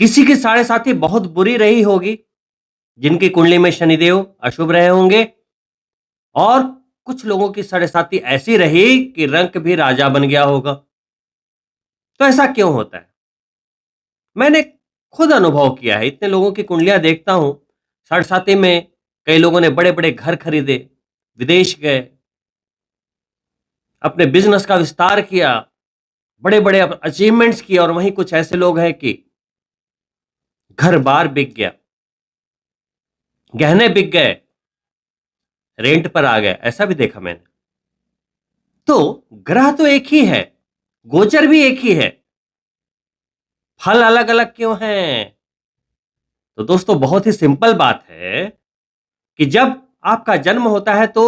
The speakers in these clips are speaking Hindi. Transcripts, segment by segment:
किसी की साढ़े साथी बहुत बुरी रही होगी, जिनकी कुंडली में शनिदेव अशुभ रहे होंगे, और कुछ लोगों की साढ़े साथी ऐसी रही कि रंक भी राजा बन गया होगा। तो ऐसा क्यों होता है? मैंने खुद अनुभव किया है। इतने लोगों की कुंडलियां देखता हूं, साढ़े साथी में कई लोगों ने बड़े बड़े घर खरीदे, विदेश गए, अपने बिजनेस का विस्तार किया, बड़े बड़े अचीवमेंट्स किए, और वहीं कुछ ऐसे लोग हैं कि घर बार बिक गया, गहने बिक गए, रेंट पर आ गए, ऐसा भी देखा मैंने। तो ग्रह तो एक ही है, गोचर भी एक ही है, फल अलग अलग क्यों हैं? तो दोस्तों, बहुत ही सिंपल बात है कि जब आपका जन्म होता है तो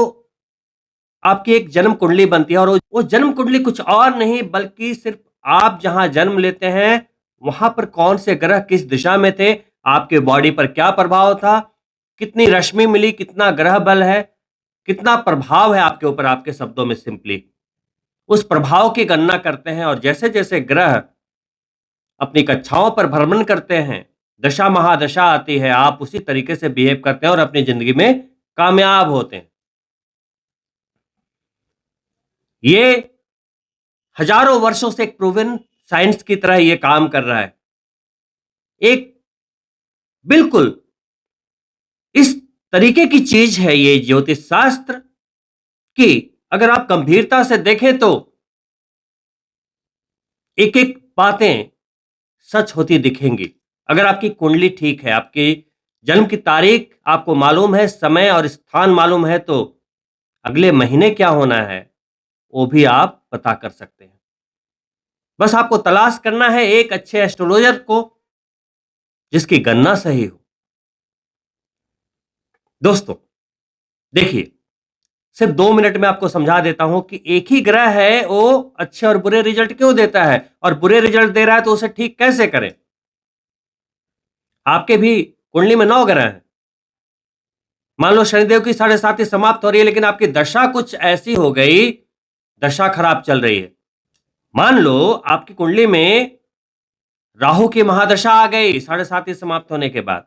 आपकी एक जन्म कुंडली बनती है, और वो जन्म कुंडली कुछ और नहीं बल्कि सिर्फ आप जहां जन्म लेते हैं वहां पर कौन से ग्रह किस दिशा में थे, आपके बॉडी पर क्या प्रभाव था, कितनी रश्मि मिली, कितना ग्रह बल है, कितना प्रभाव है आपके ऊपर, आपके शब्दों में सिंपली उस प्रभाव की गणना करते हैं। और जैसे जैसे ग्रह अपनी कक्षाओं पर भ्रमण करते हैं, दशा महादशा आती है, आप उसी तरीके से बिहेव करते हैं और अपनी जिंदगी में कामयाब होते हैं। ये हजारों वर्षों से एक प्रूवन साइंस की तरह ये काम कर रहा है। एक बिल्कुल इस तरीके की चीज है ये ज्योतिष शास्त्र, कि अगर आप गंभीरता से देखें तो एक एक बातें सच होती दिखेंगी। अगर आपकी कुंडली ठीक है, आपकी जन्म की तारीख आपको मालूम है, समय और स्थान मालूम है, तो अगले महीने क्या होना है वो भी आप पता कर सकते हैं। बस आपको तलाश करना है एक अच्छे एस्ट्रोलॉजर को जिसकी गणना सही हो। दोस्तों, देखिए, सिर्फ 2 मिनट में आपको समझा देता हूं कि एक ही ग्रह है, वो अच्छे और बुरे रिजल्ट क्यों देता है, और बुरे रिजल्ट दे रहा है तो उसे ठीक कैसे करें। आपके भी कुंडली में 9 ग्रह हैं। मान लो शनिदेव की साढ़े साथी समाप्त हो रही है, लेकिन आपकी दशा कुछ ऐसी हो गई, दशा खराब चल रही है। मान लो आपकी कुंडली में राहु की महादशा आ गई साढ़े साथी समाप्त होने के बाद,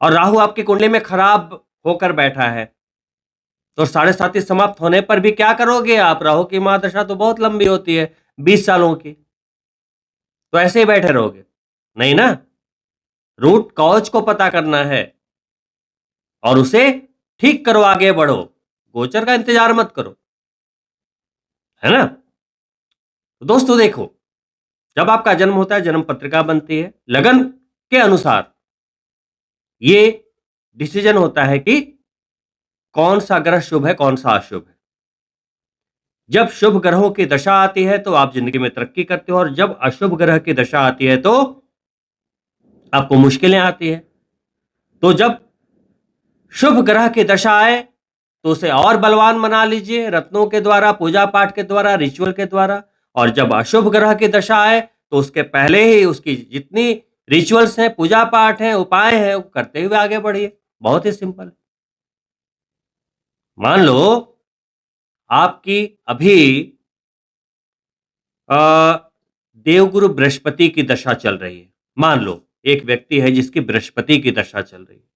और राहु आपकी कुंडली में खराब होकर बैठा है, तो साढ़े साथी समाप्त होने पर भी क्या करोगे आप? राहु की महादशा तो बहुत लंबी होती है, 20 सालों की, तो ऐसे ही बैठे रहोगे? नहीं ना। रूट कॉज को पता करना है और उसे ठीक करो, आगे बढ़ो। गोचर का इंतजार मत करो, है ना। तो दोस्तों देखो, जब आपका जन्म होता है, जन्म पत्रिका बनती है, लगन के अनुसार ये डिसीजन होता है कि कौन सा ग्रह शुभ है, कौन सा अशुभ है। जब शुभ ग्रहों की दशा आती है तो आप जिंदगी में तरक्की करते हो, और जब अशुभ ग्रह की दशा आती है तो आपको मुश्किलें आती है। तो जब शुभ ग्रह की दशा आए तो उसे और बलवान बना लीजिए, रत्नों के द्वारा, पूजा पाठ के द्वारा, रिचुअल के द्वारा। और जब अशुभ ग्रह की दशा आए तो उसके पहले ही उसकी जितनी रिचुअल्स हैं, पूजा पाठ है, उपाय हैं, वो करते हुए आगे बढ़िए। बहुत ही सिंपल है। मान लो आपकी अभी अ, देवगुरु बृहस्पति की दशा चल रही है। मान लो एक व्यक्ति है जिसकी बृहस्पति की दशा चल रही है।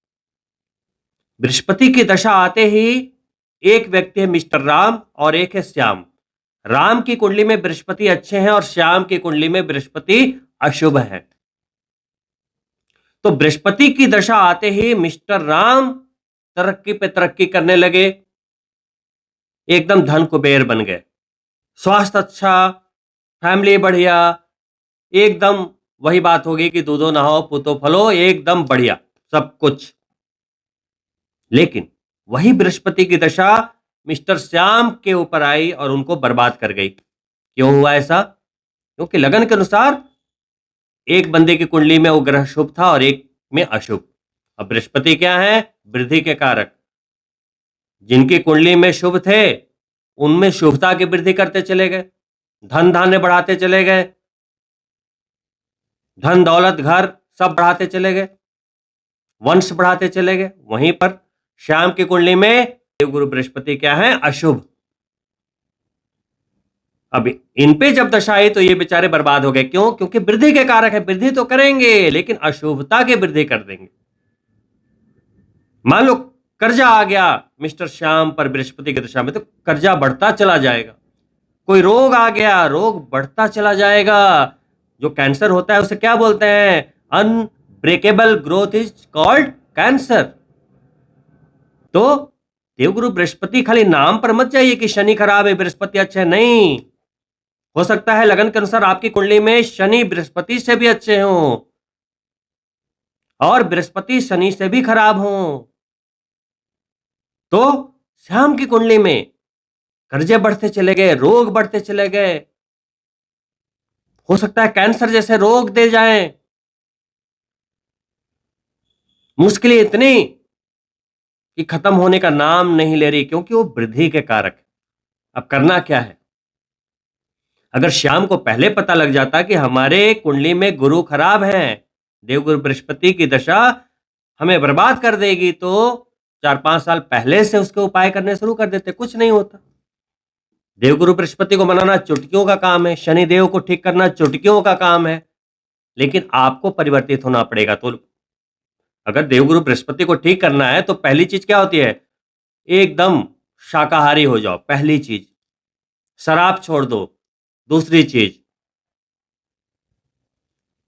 बृहस्पति की दशा आते ही एक व्यक्ति है मिस्टर राम और एक है श्याम। राम की कुंडली में बृहस्पति अच्छे हैं और श्याम की कुंडली में बृहस्पति अशुभ है। तो बृहस्पति की दशा आते ही मिस्टर राम तरक्की पे तरक्की करने लगे, एकदम धन कुबेर बन गए, स्वास्थ्य अच्छा, फैमिली बढ़िया, एकदम वही बात होगी कि दूधो नहाओ पूतो फलो, एकदम बढ़िया सब कुछ। लेकिन वही बृहस्पति की दशा मिस्टर श्याम के ऊपर आई और उनको बर्बाद कर गई। क्यों हुआ ऐसा? क्योंकि लगन के अनुसार एक बंदे की कुंडली में वो ग्रह शुभ था और एक में अशुभ। अब बृहस्पति क्या है? वृद्धि के कारक। जिनकी कुंडली में शुभ थे उनमें शुभता की वृद्धि करते चले गए, धन धान्य बढ़ाते चले गए, धन दौलत घर सब बढ़ाते चले गए, वंश बढ़ाते चले गए। वहीं पर श्याम की कुंडली में देवगुरु बृहस्पति क्या है? अशुभ। अब इन पे जब दशा आई तो ये बेचारे बर्बाद हो गए। क्यों? क्योंकि वृद्धि के कारक है। वृद्धि तो करेंगे लेकिन अशुभता की वृद्धि कर देंगे। मान लो कर्जा आ गया मिस्टर श्याम पर बृहस्पति की दशा में, तो कर्जा बढ़ता चला जाएगा। कोई रोग आ गया, रोग बढ़ता चला जाएगा। जो कैंसर होता है उसे क्या बोलते हैं? Unbreakable growth is called cancer. तो देवगुरु बृहस्पति खाली नाम पर मत जाइए कि शनि खराब है बृहस्पति अच्छा है, नहीं। हो सकता है लगन के अनुसार आपकी कुंडली में शनि बृहस्पति से भी अच्छे हों और बृहस्पति शनि से भी खराब हों। तो श्याम की कुंडली में कर्जे बढ़ते चले गए, रोग बढ़ते चले गए। हो सकता है कैंसर जैसे रोग दे जाएं। मुश्किलें इतनी कि खत्म होने का नाम नहीं ले रही, क्योंकि वो वृद्धि के कारक है। अब करना क्या है? अगर श्याम को पहले पता लग जाता कि हमारे कुंडली में गुरु खराब है, देवगुरु बृहस्पति की दशा हमें बर्बाद कर देगी, तो 4-5 साल पहले से उसके उपाय करने शुरू कर देते, कुछ नहीं होता। देवगुरु बृहस्पति को मनाना चुटकियों का काम है, शनिदेव को ठीक करना चुटकियों का काम है, लेकिन आपको परिवर्तित होना पड़ेगा। तो अगर देवगुरु बृहस्पति को ठीक करना है तो पहली चीज क्या होती है? एकदम शाकाहारी हो जाओ, पहली चीज। शराब छोड़ दो, दूसरी चीज।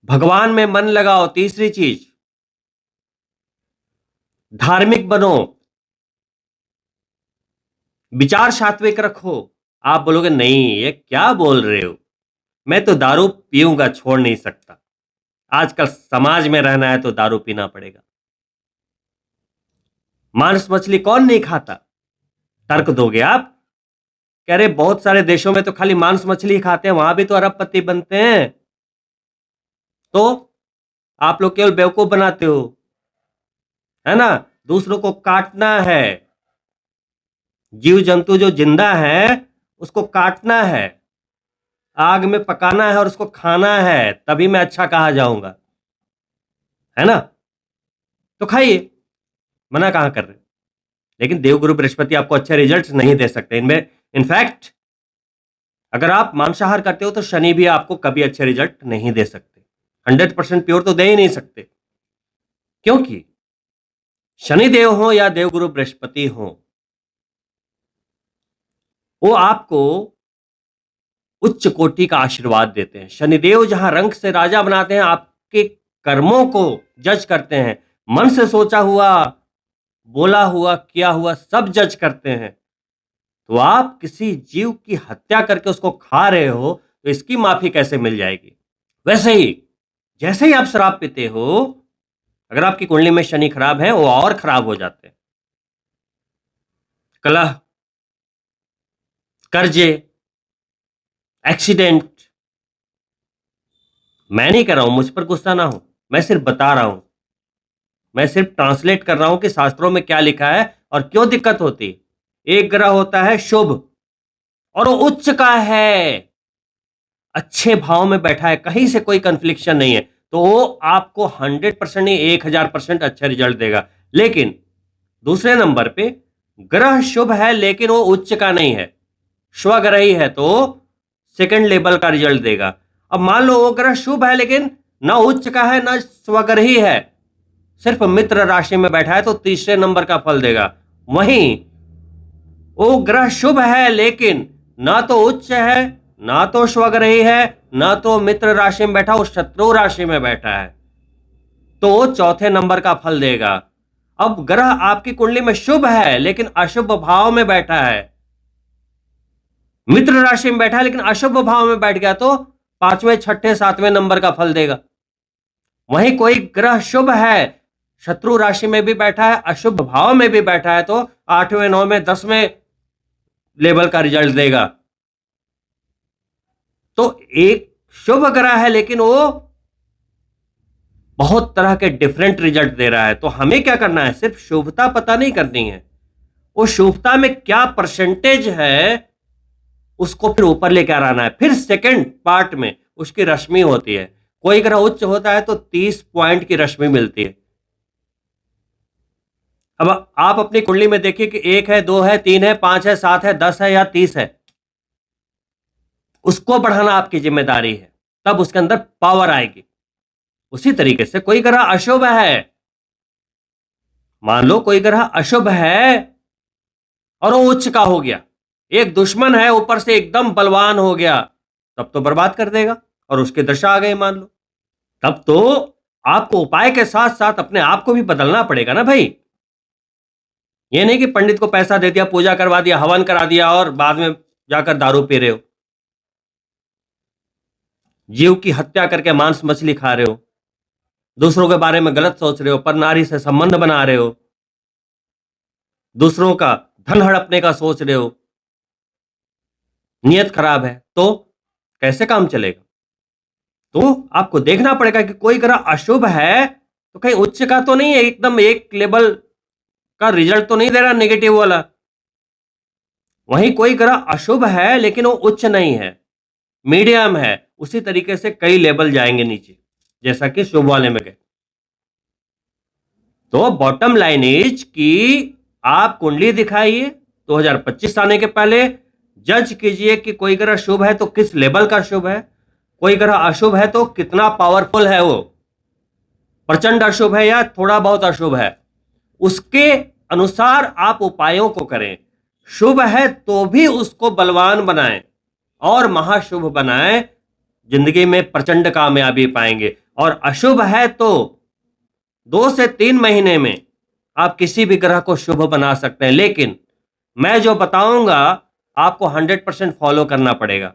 भगवान में मन लगाओ, तीसरी चीज। धार्मिक बनो, विचार सात्विक रखो। आप बोलोगे नहीं ये क्या बोल रहे हो, मैं तो दारू पीऊंगा, छोड़ नहीं सकता। आजकल समाज में रहना है तो दारू पीना पड़ेगा। मांस मछली कौन नहीं खाता? तर्क दोगे आप? कह रहे बहुत सारे देशों में तो खाली मांस मछली खाते हैं, वहां भी तो अरबपति बनते हैं। तो आप लोग केवल बेवकूफ बनाते हो, है ना? दूसरों को काटना है। जीव जंतु जो जिंदा है उसको काटना है, आग में पकाना है और उसको खाना है, तभी मैं अच्छा कहा जाऊंगा, है ना? तो खाइए, मना कहां कर रहे? लेकिन देवगुरु बृहस्पति आपको अच्छे रिजल्ट्स नहीं दे सकते इनमें। इनफैक्ट अगर आप मांसाहार करते हो तो शनि भी आपको कभी अच्छे रिजल्ट नहीं दे सकते, 100% प्योर तो दे ही नहीं सकते। क्योंकि शनिदेव हो या देवगुरु बृहस्पति हो, वो आपको उच्च कोटि का आशीर्वाद देते हैं। शनिदेव जहां रंक से राजा बनाते हैं, आपके कर्मों को जज करते हैं। मन से सोचा हुआ, बोला हुआ, किया हुआ सब जज करते हैं। तो आप किसी जीव की हत्या करके उसको खा रहे हो, तो इसकी माफी कैसे मिल जाएगी? वैसे ही जैसे ही आप शराब पीते हो, अगर आपकी कुंडली में शनि खराब है, वो और खराब हो जाते हैं। कलह, कर्जे, एक्सीडेंट। मैं नहीं कर रहा हूं, मुझ पर गुस्सा ना हो, मैं सिर्फ बता रहा हूं। मैं सिर्फ ट्रांसलेट कर रहा हूं कि शास्त्रों में क्या लिखा है और क्यों दिक्कत होती। एक ग्रह होता है शुभ और वो उच्च का है, अच्छे भाव में बैठा है, कहीं से कोई कंफ्लिक्शन नहीं है, तो वो आपको 100% नहीं 1000% अच्छा रिजल्ट देगा। लेकिन दूसरे नंबर पे ग्रह शुभ है लेकिन वो उच्च का नहीं है, स्वग्रही है, तो सेकंड लेवल का रिजल्ट देगा। अब मान लो वो ग्रह शुभ है लेकिन ना उच्च का है ना स्वग्रही है, सिर्फ मित्र राशि में बैठा है, तो तीसरे नंबर का फल देगा। वहीं वो ग्रह शुभ है लेकिन ना तो उच्च है ना तो स्वग्रही है ना तो मित्र राशि में बैठा, वो शत्रु राशि में बैठा है, तो वो चौथे नंबर का फल देगा। अब ग्रह आपकी कुंडली में शुभ है लेकिन अशुभ भाव में बैठा है, मित्र राशि में बैठा है लेकिन अशुभ भाव में बैठ गया, तो पांचवें छठे सातवें नंबर का फल देगा। वहीं कोई ग्रह शुभ है, शत्रु राशि में भी बैठा है, अशुभ भाव में भी बैठा है, तो आठवें नौवें 10वें लेवल का रिजल्ट देगा। तो एक शुभ ग्रह है लेकिन वो बहुत तरह के डिफरेंट रिजल्ट दे रहा है। तो हमें क्या करना है? सिर्फ शुभता पता नहीं करनी है, वो शुभता में क्या परसेंटेज है उसको फिर ऊपर लेकर आना है। फिर सेकंड पार्ट में उसकी रश्मि होती है। कोई ग्रह उच्च होता है तो 30 पॉइंट की रश्मि मिलती है। अब आप अपनी कुंडली में देखिए कि 1 है, 2 है, 3 है, 5 है, 7 है, 10 है या 30 है। उसको बढ़ाना आपकी जिम्मेदारी है, तब उसके अंदर पावर आएगी। उसी तरीके से कोई ग्रह अशुभ है, मान लो कोई ग्रह अशुभ है और वो उच्च का हो गया, एक दुश्मन है ऊपर से एकदम बलवान हो गया, तब तो बर्बाद कर देगा और उसकी दशा आ गई मान लो। तब तो आपको उपाय के साथ साथ अपने आप को भी बदलना पड़ेगा ना भाई। ये नहीं कि पंडित को पैसा दे दिया, पूजा करवा दिया, हवन करा दिया और बाद में जाकर दारू पी रहे हो, जीव की हत्या करके मांस मछली खा रहे हो, दूसरों के बारे में गलत सोच रहे हो, पर नारी से संबंध बना रहे हो, दूसरों का धन हड़पने का सोच रहे हो, नियत खराब है, तो कैसे काम चलेगा। तो आपको देखना पड़ेगा कि कोई ग्रह अशुभ है तो कहीं उच्च का तो नहीं है, एकदम एक लेवल का रिजल्ट तो नहीं दे रहा नेगेटिव वाला। वहीं कोई ग्रह अशुभ है लेकिन वो उच्च नहीं है, मीडियम है, उसी तरीके से कई लेवल जाएंगे नीचे, जैसा कि शुभ वाले में गए। तो बॉटम लाइन इज कि आप कुंडली दिखाइए 2025 आने के पहले, जज कीजिए कि कोई ग्रह शुभ है तो किस लेवल का शुभ है, कोई ग्रह अशुभ है तो कितना पावरफुल है, वो प्रचंड अशुभ है या थोड़ा बहुत अशुभ है, उसके अनुसार आप उपायों को करें। शुभ है तो भी उसको बलवान बनाएं और महाशुभ बनाएं, जिंदगी में प्रचंड कामयाबी पाएंगे। और अशुभ है तो 2 से 3 महीने में आप किसी भी ग्रह को शुभ बना सकते हैं, लेकिन मैं जो बताऊंगा आपको 100% फॉलो करना पड़ेगा।